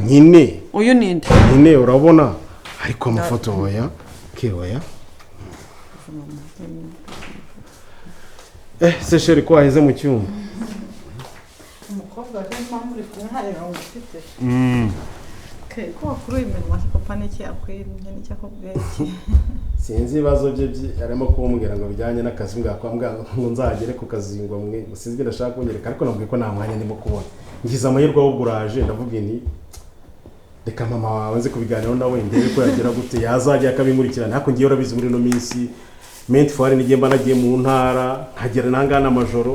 nyine uyu ninde nyine urabona ariko amafoto oya oya se sheri ko aheze mu cyumba umukobwa je mpamuri kumharira ufite ko kuri imirimo papa niki akwiriye niki akubwiye sinzi ibibazo bye arimo kumbwira ngo bijyanye n'akazi ngakwambwa ngo nzagere ku kazi ngo mwe sinzi ndashaka kunyereka ariko nabwiye ko nta mwanya ndimo kubona ngize amahirwe wo guraje ndavuga nti reka mama wawe nzi kubiganiraho nawe ndebe ko yagera gute yazajya akabinkurikirana ariko ngiye urabizi muri no minsi ment for ni gemba nagiye mu ntara nkagera nangana amajoro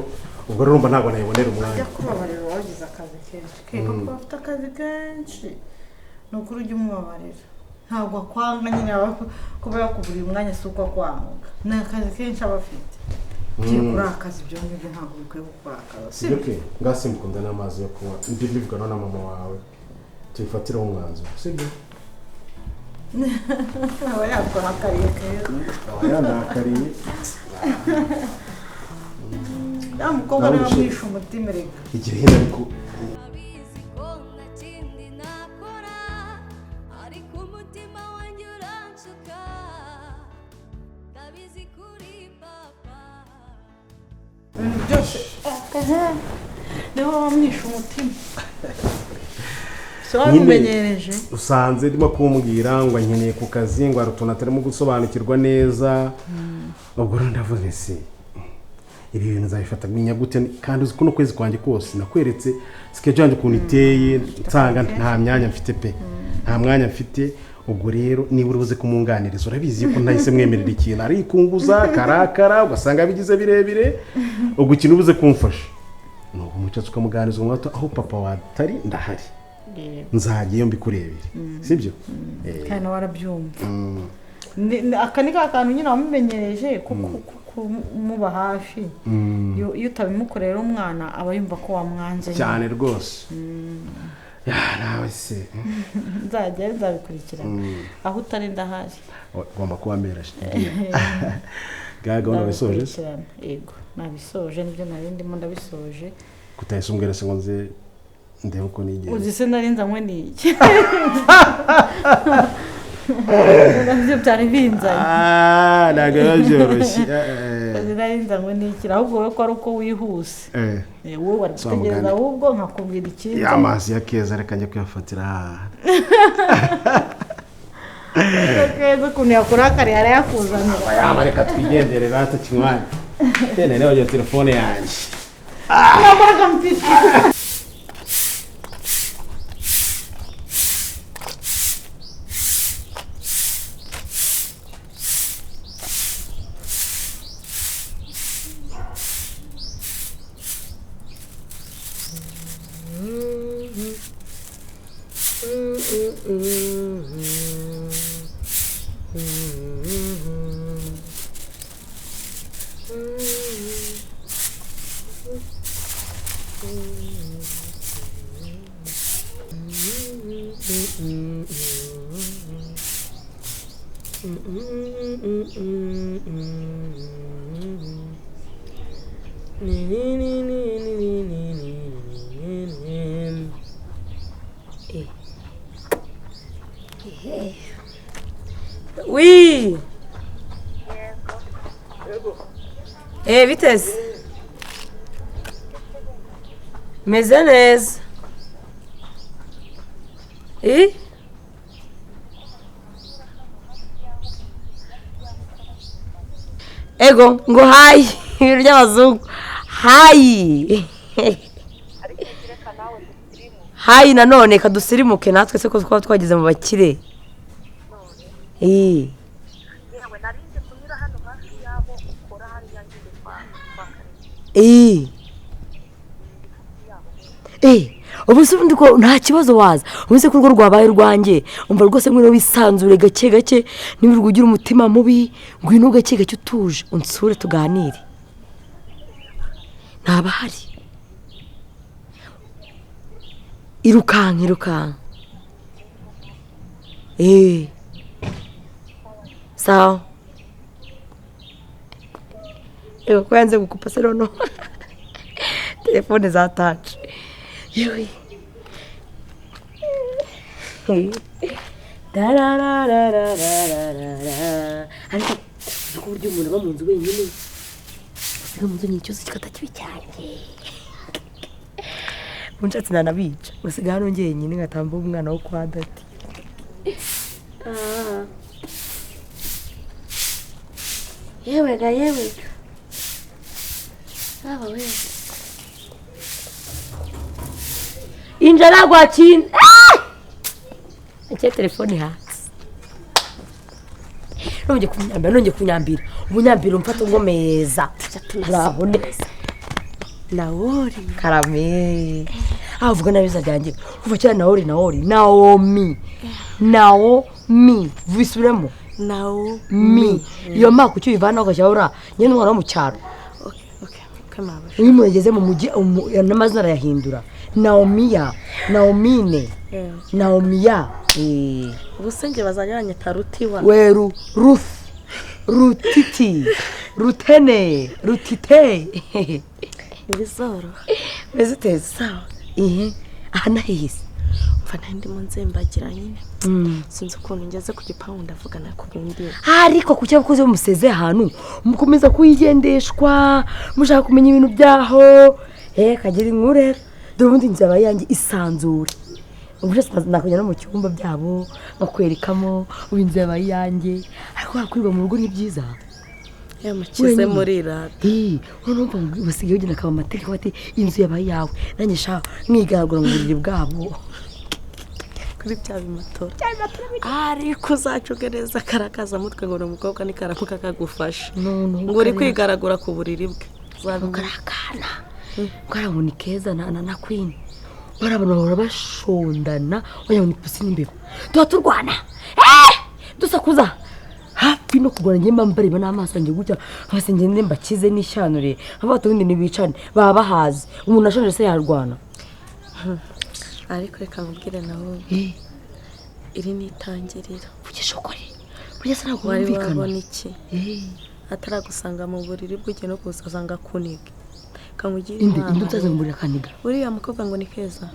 ubwo rero mba ntago nayibonera umwanya ajya kubabarira wagize akazi kenshi kuko afite akazi kenshi nukuri ujye umubabarira ntabwo akwanga nyine kuba yakubura umwanya si uko akwanga ni akazi kenshi aba afite ugiye kuri akazi ibyo ngibyo ntabwo bikwiye gukora akazi sibyo ngasimukunda n'amazi yo kunywa ndi bivugana na mama wawe tuyifatiraho umwanzuro sibyo aba yakora akariye keza aba yanakariye ya mukobwa nawe amwisha umutima reka igihe hino ariko niho wamwisha umutima so wabimenyereje usanze ndimo kumbwira ngo nkeneye ku kazi ngo arutuntu atarimo gusobanukirwa neza ubwo rero ndavuze se ibi bintu nzabifata menya gute kandi uzi ko no kwezi kwanjye kose nakweretse schedule yanjye ukuntu iteye nsanga nta myanya mfite pe nta mwanya mfite ubwo rero niba urubuze kumunganiriza urabizi ko ntahise mwemerera ikintu arikunguza karakara ugasanga bigize birebire ubwo ikintu ubuze kumfasha nuko umucacu ukamuganiriza umwato aho papa watari ndahari nzagiye mbikurebere sibyo kandi warabyumva aka ni ka kantu nyine wamumenyereje kumuba hafi iyo utabimukorera umwana aba yumva ko wamwanze cyane rwose nawe se nzabikurikirana aho utari ndahari ugomba kuba meraje gaga unabisoje yego nabisoje nibyo nari ndimo ndabisoje kutahise umbwira se ngo nze ndebe uko nigeze uzi se nari nzanywe n'iki nabyo byari binzanye ntabwo biba byoroshye nari nzanywe n'iki ahubwo wowe ko ari uko wihuse wowe wari gutegereza ahubwo nkakubwira ikintu amazi ya keza reka njye kuyafatira keza ukuntu yakurakariye arayakuzanira yaba reka twigendere rata kinywanya tene rero iyo telefone yanjye nambaraga mfite Oui. Vitesse. Meze neza. Ego ngo hayi ibintu by'abazungu hayi hayi nanone kadusirimuke natwe se ko twaba twageze mu bakire ubu se ubundi ko nta kibazo waza ubuze ko urwo rwabaye rwanjye umva rwose ngwino wisanzure gake gake nibirwa ugira umutima mubi ngwino gake gake utuje unsure tuganire ntabahari irukanka sawa ko yanze gukupa se noneho telefone za taci yewe ariko uzi ko uburyo umuntu aba mu nzu wenyine usiga mu nzu nyine cyose kikata kibi cyane unshatse nanabica usiga hano njyenyine ngatamba umwana wo kwa dati yewe ga aba we injara gwakine ake telefone hasi nongeye kunyambira ubunyambira umfata ngomeza turaho neza Naori Karemera avuga nabiza byanjye kuva cyane Naomi visubiremo Naomi iyo mako cyo ivana ugashyahura nyene umwana wo mu cyaro uyu mugeze mu mujyi n'amazina arayahindura Naomine Naomiya ubusenge bazajyanye tarutiwa weru Rutiti Rutene Rutite ibizoro beziteze sawa aha hihise mfana ndimo nzembagira nyine sinzi ukuntu ngeze ku gipangu ndavugana ku bindi ariko kucyo bakoze umuseze ahantu mukomeza kuyigendeshwa mushaka kumenya ibintu byaho kagira inkure dore ubundi nzaba yanjye isanzure ubuse nakujya no mu cyumba byabo bakwerekamo ubinze yaba yanjye ariko hakwiba mu rugo ni byiza yamukize muri rata urumva basigaye ugenda akaba amategeko ati inzu yaba yawe nanjye sha mwigaragura mu buriri bwabo kuri bya bimatora ariko uzacugereza karakaza mutwe ngo umukobwa ni karamuka kagufasha ngo uri kwigaragura ku buriri bwe zabukarakana ngo ni keza na queen barabona barabashondana wajya ni pusi n'imbeba tuba turwana dusakuza hafi no kugora njye mbambare n'amaso njye gutya hose njye mbakize n'ishanure abato bindi nibicane baba bahaze umuntu ashonje se yarwana ariko reka mubwire nawe iri nitangirira kugisha ukore burya se ntabwo wari wabona iki ataragusanga mu buriri bw'ugiye no kuzasanga kuniga kamugira inama ndazamburira kaniga uriya mukobwa ngo ni keza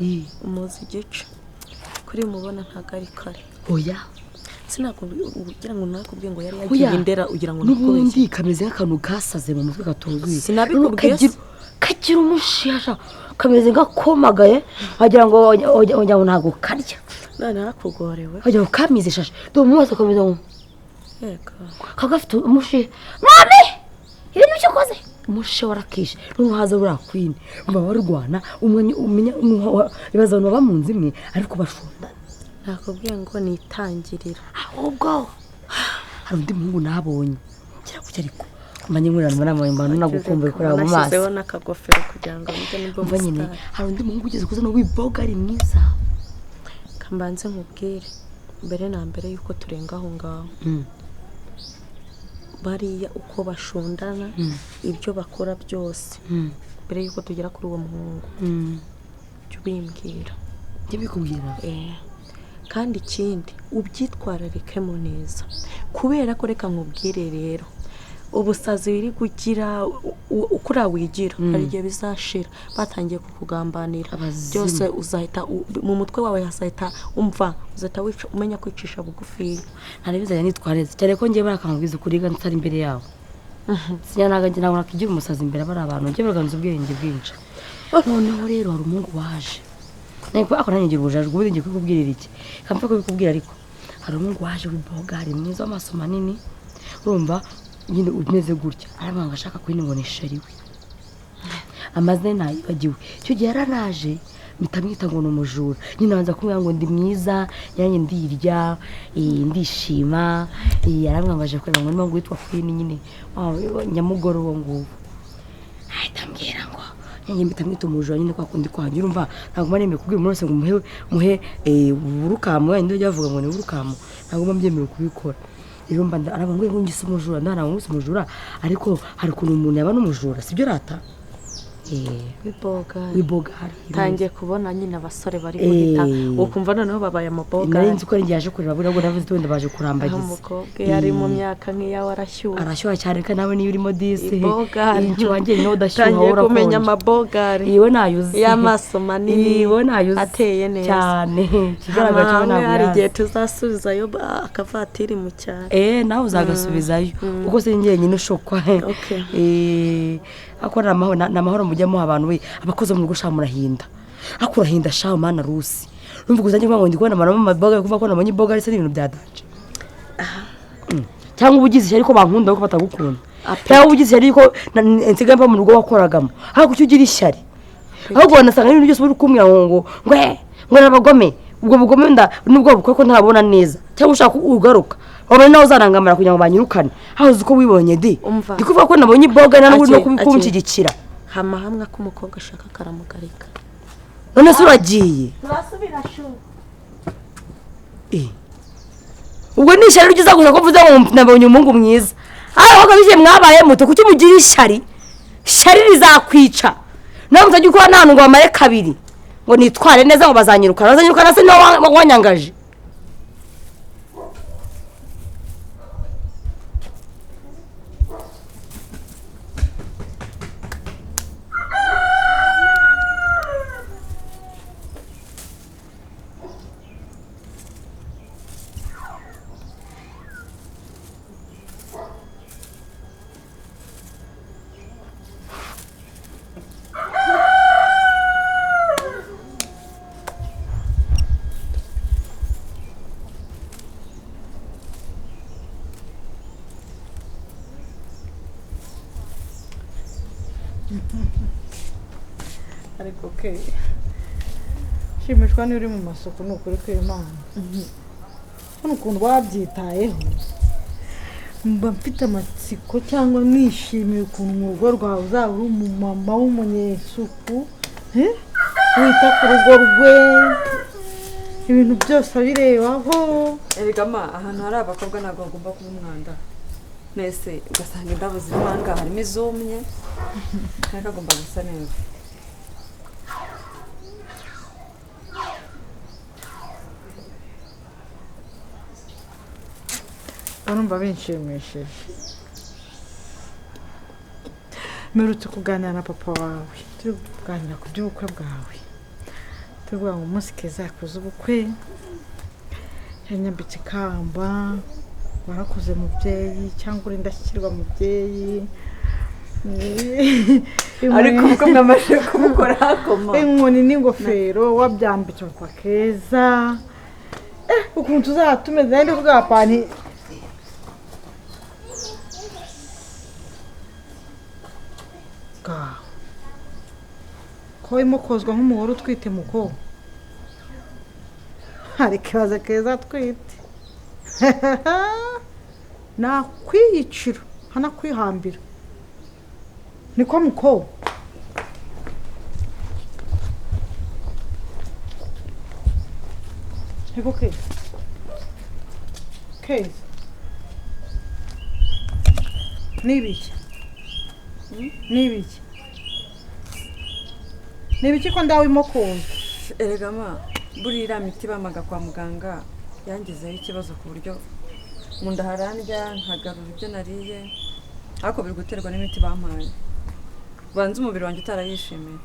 umuzi igice kuri mubona ntago ari kare oya ugira ngo nakubwiye ngo yari yagiye indera ugira ngo n'ubundi kameze nk'akantu gasaze mu mutwe gatuzuye sinabikubwiye kagira umushyashya kameze nk'akomagaye wagira ngo ujya ngo ntago karya none hakugorewe wagira ngo kamize shashe dore mu maso kameze ngo yego kagafite umushi none ibintu cyo koze umushi warakishe n'uhaza bura queen umva barwana umenya ibibazo baba mu nzimwe ariko bashondana nakubwiye ngo nitangirira ahubwo hari undi muhungu nabonye ngira kuki ariko manye nkurana muri amahembano nagukumbuye kuraba mu maso nashyizeho n'akagofero kugira ngo mbe nibwo nyine hari undi muhungu ugeze kuza no wiboga ari mwiza kambanze nkubwire mbere na mbere yuko turenga aho ngaho bariya uko bashondana ibyo bakora byose mbere yuko tugera kuri uwo muhungu cyo bimbwira njye bikubwira kandi ikindi ubyitwararikemo neza kubera ko reka nkubwire rero ubusazi biri kugira ukura wigira hari igihe bizashira batangiye kukugambanira byose uzahita mu mutwe wawe hasahita umva uzahita umenya kwicisha bugufi ntaribizanye nitwareze cyane ko ngiye barakambwiza ukuriga ntari imbere yawe sinyanaga ngira ngo nakigira umusazi imbere bari abantu ngiye baganza ubwenge bwinshi noneho rero hari umuhungu waje niko akora nyigira ubujaje ubundi ngiye kukubwirira iki kampfa ko bikubwira ariko hari umuhungu waje w'ibogari mwiza w'amaso manini urumva nyine umeze gutya arabanga ashaka kwinibona ishariwe amazina nayibagiwe cyo gihe yaranaje mitamwita ngo numujura nyine banza kumubwira ngo ndi mwiza yanjye ndirya ndishima yaramwangaje kwera ngo niba witwa Queen nyine nyamugoro wo nguwo ahitambwira ngo yanjye mitamwita umujura nyine kwa kundi kwanje urumva ntabwo maremeye kubwira umuntu wese ngo muhe urukamo yandi ujya avuga ngo ni urukamo ntabwo mbyemeye kubikora rero mba arabangwe ngo ngise umujura ndana ngo ngise umujura ariko hari kuntu umuntu yaba n'umujura sibyo rata w'ibogari tangiye kubona nyine abasore bari guhita ukumva noneho babaye amabogari nari nzi ko ari yaje kureba buriya navuze wenda baje kurambagiza umukobwa yari mu myaka nk'iyawe arashyuha cyane kandi nawe niyo urimo disi ibogari wanjye niho udashyuha tangiye kumenya amabogari iwe nayuze y'amaso manini iwe nayuze ateye neza cyane kigaragara cyo ntabwo hari igihe tuzasubizayo akavatiri mu cyaro nawe uzagasubizayo kuko sinjye nyine ushokwa akora namahoro mujyamo abantu we abakoze mu rugo sha murahinda akurahinda sha mana rusi numva kuzanye ngo ndikubona mama maboga kuva ko nabonye boga ari ibintu byadanje cyangwa ubugize ariko bankunda ko batagukunda cyangwa ubugize ariko nsigaye mba mu rugo wakoragamo haku cyo ugira ishyari ahubwo wanasanga ibintu byose buri kumwe ngo nabagome ubwo bugome nubwo bukwe ko ntabona neza cyangwa ushaka ugaruka wabona nawe uzarangamara kugira ngo banyirukane haho uzi ko wibonye ndi kuvuga ko nabonye boga no kumushyigikira hamwe k'umukobwa ashaka karamugarika none se uragiye turasubira shu ubwo ni ishyari ryiza gusa ko mvuze ngo nabonye umuhungu mwiza aho kabije mwabaye muto kuki mugira ishyari rizakwica nawe mutajya ukora nta ngo bamare kabiri ngo nitware neza ngo bazanyirukana se niwe wanyangaje ariko shimishwa ni uri mu masoko ni ukuri kw'Imana hano ukuntu babyitayeho mba mfite amatsiko cyangwa nishimiye ukuntu mu rugo rwawe uzaba uri umumama w'umunyesuku wita ku rugo rwe ibintu byose abirebaho erigama ahantu hari abakobwa ntabwo bagomba kuba umwanda nese ugasanga indabo zirimo ahangaha harimo izumye kandi agomba gusa neza urumva binshimishije mperutse kuganira na papa wawe turi kuganira ku by'ubukwe bwawe tuvuga ngo umunsi Keza yakoze ubukwe yanyambitse ikamba warakoze mubyeyi cyangwa uri ndashyikirwa mubyeyi ariko uko mwamaze kubukora hakoma inkoni n'ingofero wabyambitse kwa Keza ukuntu tuzatumeze nandi kuvuga pani ko irimo kozwa nk'umugore utwite muko hari ikibazo Keza atwite nakwiyicira hanakwihambira niko muko niko Keza nibiki nibiki ko ndawimo kumva erigama burira miti bamaga kwa muganga yangizeho ikibazo ku buryo mu nda harandya nkagarura ibyo nariye ariko biri guterwa n'imiti bampaye banze umubiri wanjye utarayishimiye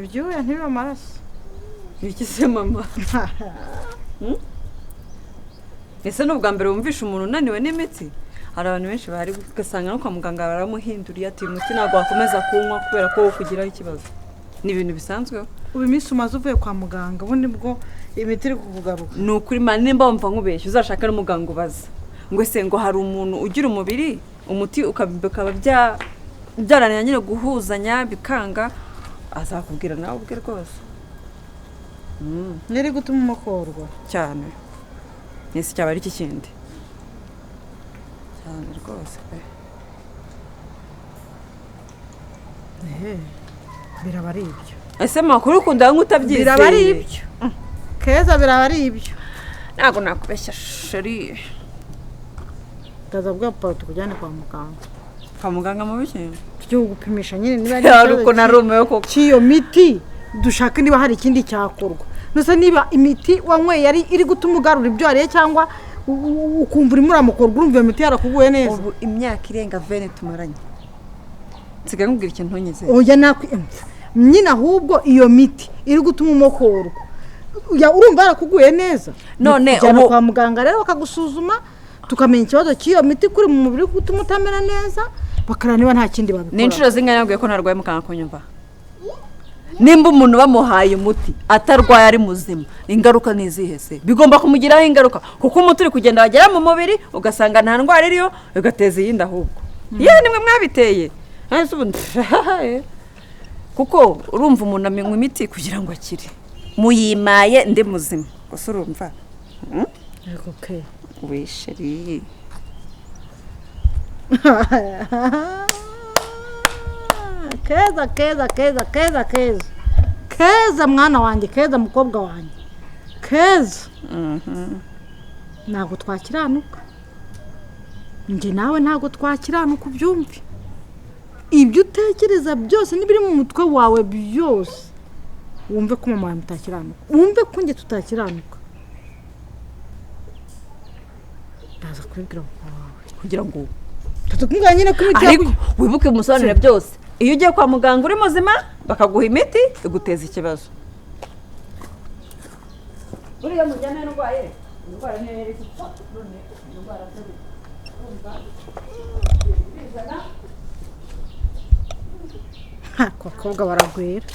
ibyuya ntibibe amaraso iki se mama ese ni ubwa mbere wumvisha umuntu unaniwe n'imiti hari abantu benshi bahari ugasanga no kwa muganga baramuhinduriye ati uyu muti ntabwo wakomeza kunywa kubera ko wo kugiraho ikibazo ni ibintu bisanzweho ubu iminsi umaze uvuye kwa muganga ubundi bwo imiti iri kukugaruka ni ukuri mani nimba wumva nkubeshya uzashaka n'umuganga ubaza ngo ese ngo hari umuntu ugira umubiri umuti ukaba byaranira nyine guhuzanya bikanga azakubwira nawe ubwe rwose niri gutuma umukorwa cyane nese cyaba ari iki kindi cyane rwose pe biraba ari ibyo ese makuru ukunda nk'utabyize biraba ari ibyo Keza biraba ari ibyo ntabwo nakubeshya sheri ndaza bwa papa tukujyane kwa muganga kwa muganga mu biki tujye gupimisha nyine niba hari uko narumewe koko cy'iyo miti dushaka niba hari ikindi cyakorwa nusa niba imiti wanyweye yari iri gutuma ugarura ibyo wariye cyangwa ukumva urimo uramukorwa urumva iyo miti yarakuguye neza ubu imyaka irenga 20 tumaranye nsigaye nkubwira ikintu ntunyize oya nyine ahubwo iyo miti iri gutuma umukorwa urumva yarakuguye neza none ubu kwa muganga rero bakagusuzuma tukamenya ikibazo cy'iyo miti kuri mu mubiri gutuma utamera neza bakareba niba nta kindi babikora ni inshuro zingana nabwiye ko narwaye mukanga kunyumva nimba umuntu bamuhaye umuti atarwaye ari muzima ingaruka nizihese bigomba kumugiraho ingaruka kuko umuti uri kugenda wagera mu mubiri ugasanga nta ndwara iriyo ugateza iyindi ahubwo yewe nimwe mwabiteye kuko urumva umuntu amenywa imiti kugira ngo akire muyimaye ndi muzima gusa urumva okay wisheri keza mwana wanjye keza mukobwa wanjye keza ntabwo twakiranuka njye nawe ntabwo twakiranuka ubyumve ibyo utekereza byose n'ibiri mu mutwe wawe byose wumve ko mama wawe mutakiranuka wumve ko njye tutakiranuka ndaza kubibwira wawe kugira ngo tutukunganya nyine ko imiti ariko wibuke umusobanurire byose iyo ugiye kwa muganga uri muzima bakaguha imiti iguteza ikibazo buriya mujyana n'urwaye indwara niyo yari gupfa none indwara zari abakobwa baragwira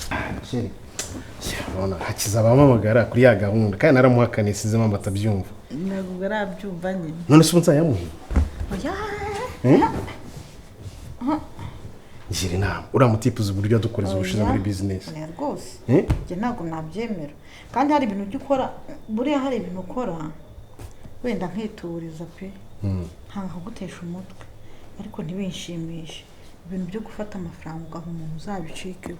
hakiza abamamagara kuri ya gahunda kandi naramuhakaniye sizemo batabyumva ntabwo arabyumva nyine none se ubu nzayamuhe ngira inama uriya mutipuza uburyo dukoreza ubushize muri bizinesi rwose njye ntabwo nabyemera kandi hari ibintu ujya ukora buriya hari ibintu ukora wenda nkituriza pe nkagutesha umutwe ariko ntibishimishe ibintu byo gufata amafaranga ugaha umuntu uzabicikeho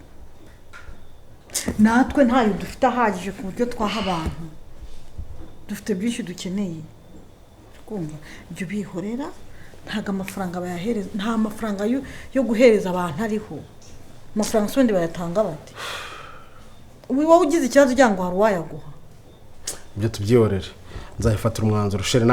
natwe ntayo dufite ahagije ku buryo twaha abantu dufite byinshi dukeneye kumva ibyo bihorera ntago amafaranga bayahereza nta mafaranga yo guhereza abantu ariho amafaranga sondi bayatanga bati wowe ugize ikibazo ugira ngo hari uwayaguha ibyo tubyiyorere nzayifatira umwanzuro shere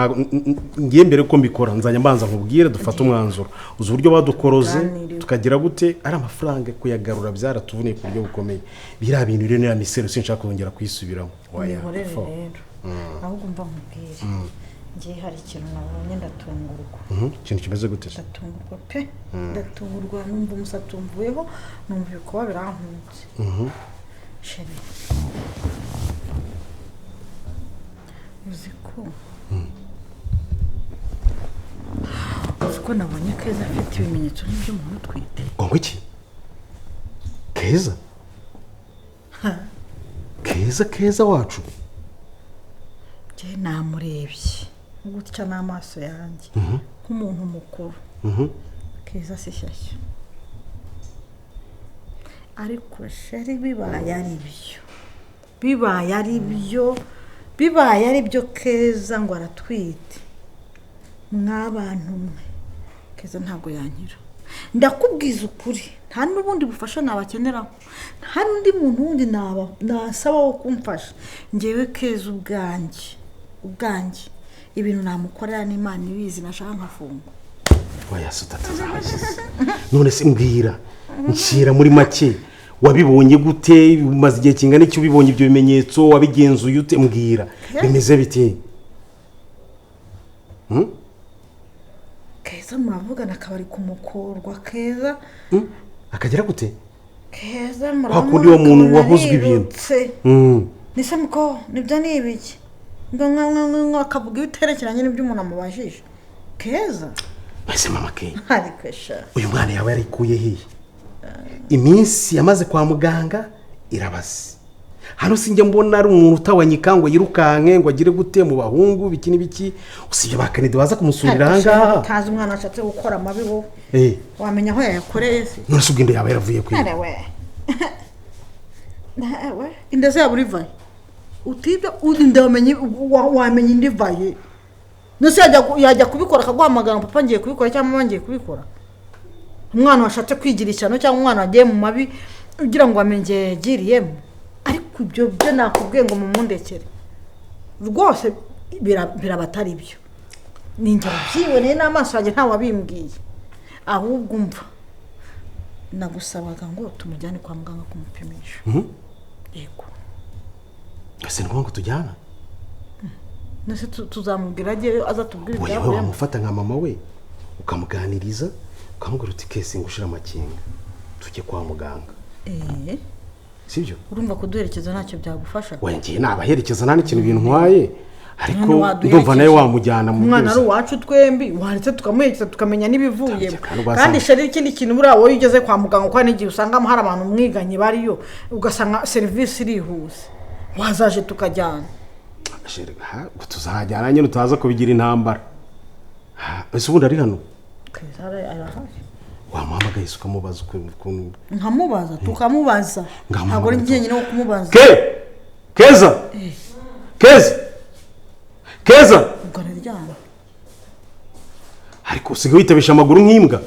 ngiye mbere ko mbikora nzajya mbanza nkubwire dufate umwanzuro uzi uburyo badukoroze tukagira gute ari amafaranga kuyagarura byaratuvuniye ku buryo bukomeye biriya bintu rero niya misero sinshaka kongera kuyisubiramo wayahorere rero ahubwo mva nkubwire ngiye hari ikintu nabonye ndatungurwa ikintu kimeze gute ndatungurwa pe ndatungurwa numva umusatsi umvuyeho numva ibikuba birankunze shere uzi ko nabonye keza afite ibimenyetso nk'iby'umuntu utwite ngo iki keza keza wacu njye namurebye gutya n'amaso yanjye nk'umuntu mukuru keza si shyashya ariko sheri bibaye ari byo keza ngo aratwite mw'abantu mwe keza ntabwo yankira ndakubwiza ukuri nta n'ubundi bufasha nabakeneraho nta n'undi muntu wundi nasaba wo kumfasha ngewe keza ubwanjye ibintu namukorera n'Imana ibizi nashaka nkafunga wayasutataza hashize none se mbwira nshyira muri make wabibonye gute umaze igihe kingana iki ubibonye ibyo bimenyetso wabigenzuye ute mbwira bimeze bite keza muravugana akabari kumukorwa keza akagera gute keza hakundi wa muntu wahuzwe ibintu nise muko nibyo ni ibiki ngo akavuga ibiterekeranye n'ibyo umuntu amubajije keza mbese mama ke ariko sha uyu mwana yawe yarikuye hehe iminsi yamaze kwa muganga irabaze hano sinjye mbona ari umuntu utawanyika ngo yirukanke ngo agire gute mu bahungu biki n'ibiki usibye bakanide baza kumusurira ahangaha kazi umwana ashatse gukora amabi wowe wamenya aho yayakoreye se none se ubwinde yaba yaravuye kwiga nawe inda se yaburivaye utibyo urinda wamenye indi vaye nose yajya kubikora akaguhamagara papa ngiye kubikora cyangwa mama ngiye kubikora umwana washatse kwigira ishyano cyangwa umwana wagiye mu mabi ugira ngo amenye yagiriyemo ariko ibyo byo nakubwiye ngo mumundekere rwose birabatari byo ninjye byiboneye n'amaso yanjye nta wabimbwiye ahubwo umva nagusabaga ngo tumujyane kwa muganga kumupimisha yego ese ngo tujyana nese tuzamubwira agiye aza tubwire ibyawe wewe wamufata nka mama we ukamuganiriza ukamubwira uti kese ngushira amakinga tujye kwa muganga sibyo urumva kuduherekeza ntacyo byagufasha wengiye nabaherekeza nta n'ikintu bintwaye ariko ndumva nawe wamujyana mu mwana ari uwacu twembi waretse tukamuherekeza tukamenya n'ibivuyemo kandi shari ikindi kintu buriya wowe ugeze kwa muganga kwa n'igihe usanga hari abantu mwiganye bariyo ugasanga serivisi irihuse wazaje tukajyana tuzajyana nyine utaza kubigira intambara ese ubundi ari hano wamuhamagaye ukamubaza ukuntu nkamubaza tukamubaza ntabwo ari njye nyine wo kumubaza Keza ubwo araryama ariko usigaye witabisha amaguru nk'imbwa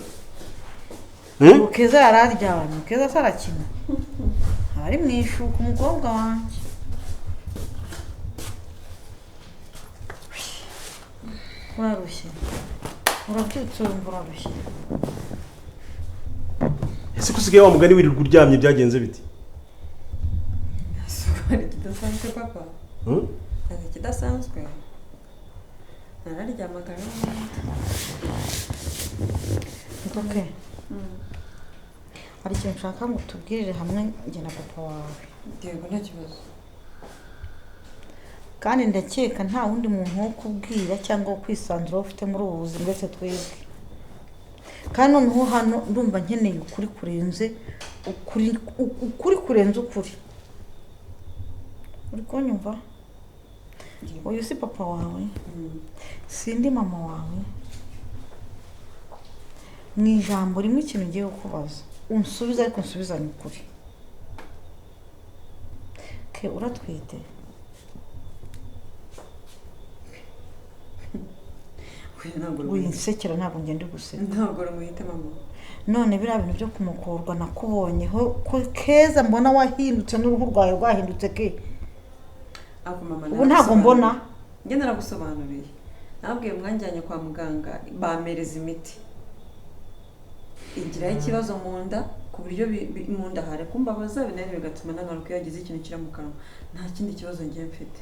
Keza yararyamye Keza sarakina ari mu ishuka umukobwa wanjye urarushye urabyutse urumva urarushye ese ko usigaye wa mugani wirirwa uryamye byagenze biti hari kidasanzwe papa hari kidasanzwe nararyamaga okay hari ikintu nshaka ngo tubwirire hamwe njye na papa wawe yego nta kibazo kandi ndakeka nta wundi muntu wo kubwira cyangwa kwisanzura ufite muri ubu buzima ndetse twebwe kandi noneho hano ndumva nkeneye ukuri kurenze ukuri kurenze ukuri uri kunyumva uyu si papa wawe sindi mama wawe mu ijambo rimwe ikintu ngiye kukubaza unsubiza ariko unsubizanye ukuri ke uratwite winsekera ntabwo ngende guseka ntabwo urumuhite mama none biriya bintu byo kumukurwa nakubonyeho ko Keza mbona wahindutse n'uruhu rwawe rwahindutse ke ubu ntabwo mbona njye naragusobanuriye nabwiye mwanjyanye kwa muganga bamereza imiti igiraho ikibazo mu nda ku buryo mu nda hari kumbabaza binari bigatuma nagaruka iyo yagize ikintu kiri mu kanwa nta kindi kibazo ngiye mfite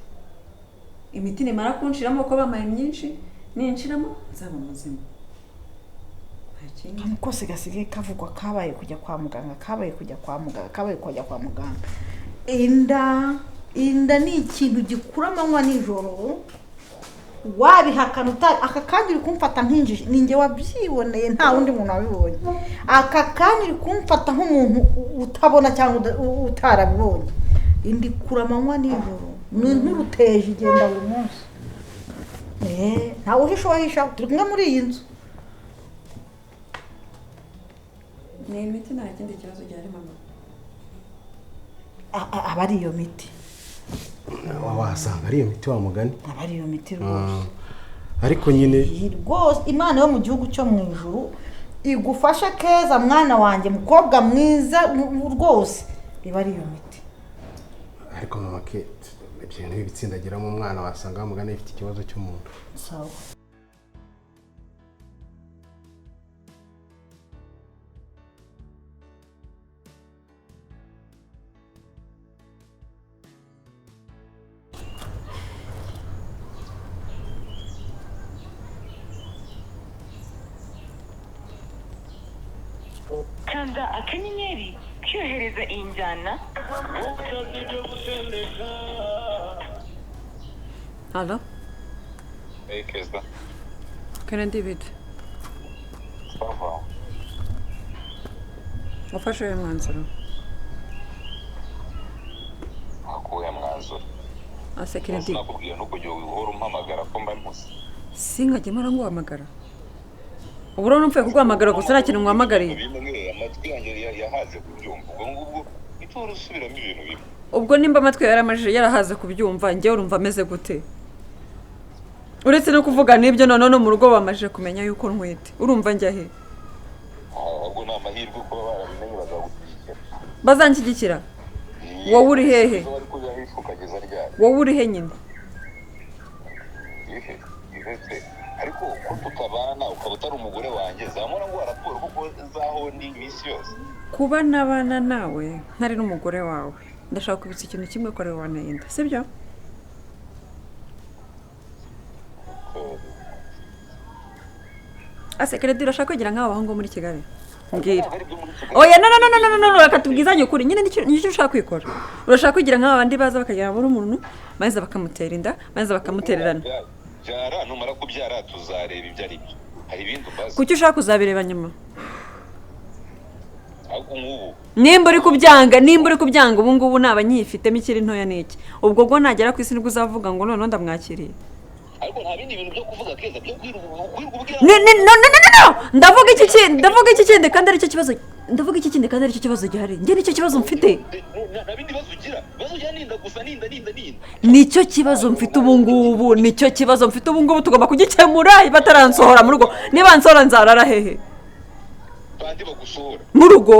imiti nimara kunshiramo ko bamaye myinshi ninshiramo nzaba muzima kandi kose gasigaye kavugwa kabaye kujya kwa muganga kabaye kujya kwa muganga inda ni ikintu gikura amanywa nijoro wabihakana aka kanya uri kumfata nk'injiji ninjye wabyiboneye nta wundi muntu wabibonye aka kanya uri kumfata nk'umuntu utabona cyangwa utarabibonye indi kura amanywa nijoro n'uruteje igenda buri munsi ntawe uhisha turi kumwe muri iyi nzu ni imiti nta kindi kibazo gihari mama aba ari iyo miti wasanga ari iyo miti wa mugani aba ari iyo miti rwose ariko nyine rwose imana yo mu gihugu cyo mu ijuru igufasha Keza mwana wanjye mukobwa mwiza rwose iba ari iyo miti ariko mama ke ibyo bintu bitsindagiramo umwana wasanga mugani ifite ikibazo cy'umuntu sawa kanda akanyenyeri kyohereza iyi njyana halo Keza Karen David wafashe uyu mwanzuro akuye mwanzuro Karen David nakubwiye nuko jyo uhora umpamagara ko mba ntuzi singajye mara nguhamagara uburo numfe kuguhamagara gusa nta kintu nguhamagariye bimwe amatwi yanjye yahaze kubyumva ubwo ngubwo itoro usubiramo ibintu bimwe ubwo nimba amatwi yaramajije yarahaze kubyumva njyewe urumva ameze gute uretse no kuvuga n'ibyo none no mu rugo bamajije kumenya yuko ntwite urumva njya he ahubwo ni amahirwe kuba barabimenye bazagushyigikira bazanshyigikira wowe uri hehe bari kujya hifu ukageza ryari wowe uri he nyine ihe se ariko ko tutabana ukaba utari umugore wanjye zamura ngo raporo kuko zaho ni iminsi yose kuba nabana nawe ntari n'umugore wawe ndashaka kubitsa ikintu kimwe ko ari wowe wanenda sibyo asekeredi urashaka kwigira nk'abo bahungu muri Kigali mbwira oya no reka tubwizanye ukuri nyine nicyo ushaka kwikora urashaka kwigira nk'aba bandi baza bakagera muri umuntu maze bakamutera inda maze bakamutererana byara numara kubyara tuzareba ibyo ari byo hari ibindi ubaza kuki ushaka kuzabireba nyuma ahubwo nk'ubu nimba uri kubyanga ubu ngubu naba nyifitemo ikiri ntoya n'iki ubwo bwo nagera ku isi nibwo uzavuga ngo noneho ndamwakiriye ariko nta bindi bintu byo kuvuga Keza byo kwirirwa ndavuga iki kindi kandi aricyo kibazo ndavuga iki kindi kandi aricyo kibazo gihari njye nicyo kibazo mfite nta bindi bibazo ugira bibazo ujya ninda gusa ninda nicyo kibazo mfite ubu ngubu tugomba kugikemura bataransohora mu rugo niba nsohora nzarara hehe bandi bagusohora mu rugo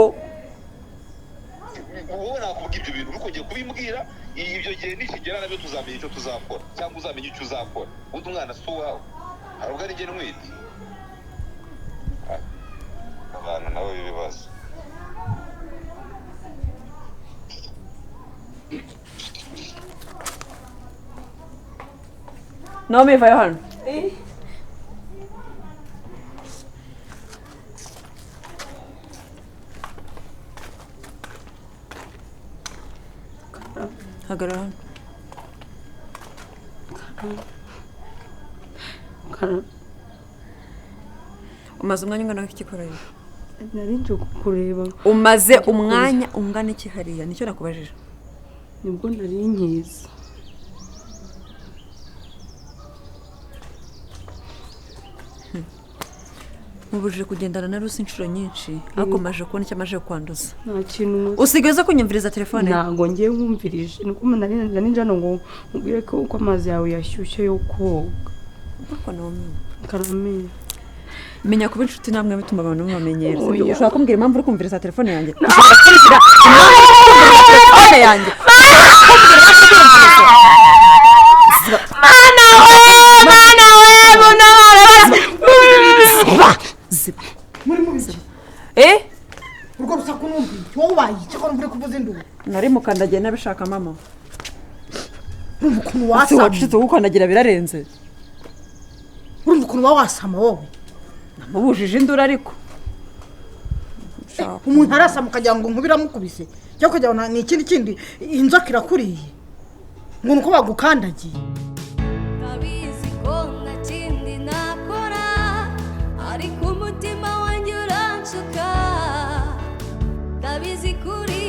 wowe nakuvuga ibyo bintu ukongera kubimbwira ibyo gihe nikigera nabyo tuzamenya icyo tuzakora cyangwa uzamenya icyo uzakora undi umwana si uwawe hari ubwo ari njye ntwite abantu nabo b'ibibazo Naomi vayo hano hagarara hano umaze umwanya ungana iki koreye nari nje kukureba umaze umwanya ungana iki hariya nicyo nakubajije nibwo nari nkiza mubujije kugendana na Rusi inshuro nyinshi ariko maje kubona icyo amaje kwanduza nta kintu usigaye kunyumviriza telefone ntabwo ngiye nkumvirije nuko nari njano ngo mubwire ko amazi yawe yashyushye yo koga ariko Naomi Karemera menya kuba inshuti namwe bituma abantu bamenyera ushaka kumbwira impamvu uri kumviriza telefone yanjye telefone yanjye mana we muri mubizi urwo rusaku numvise wowe ubayica ko numvire kuvuza induru nari mukandagiye nabishaka mama urumva ukuntu ese wasama wacitse gukandagira birarenze urumva ukuntu uba wasama wowe namubujije induru ariko umuntu arasama ukagira ngo nkubira amukubise cyangwa ukagira ngo ni ikindi kindi inzoka irakuriye ngo nuko bagukandagiye ndabizi ko nta kindi nakora ariko umutima wanjye uranshuka ndabizi kuri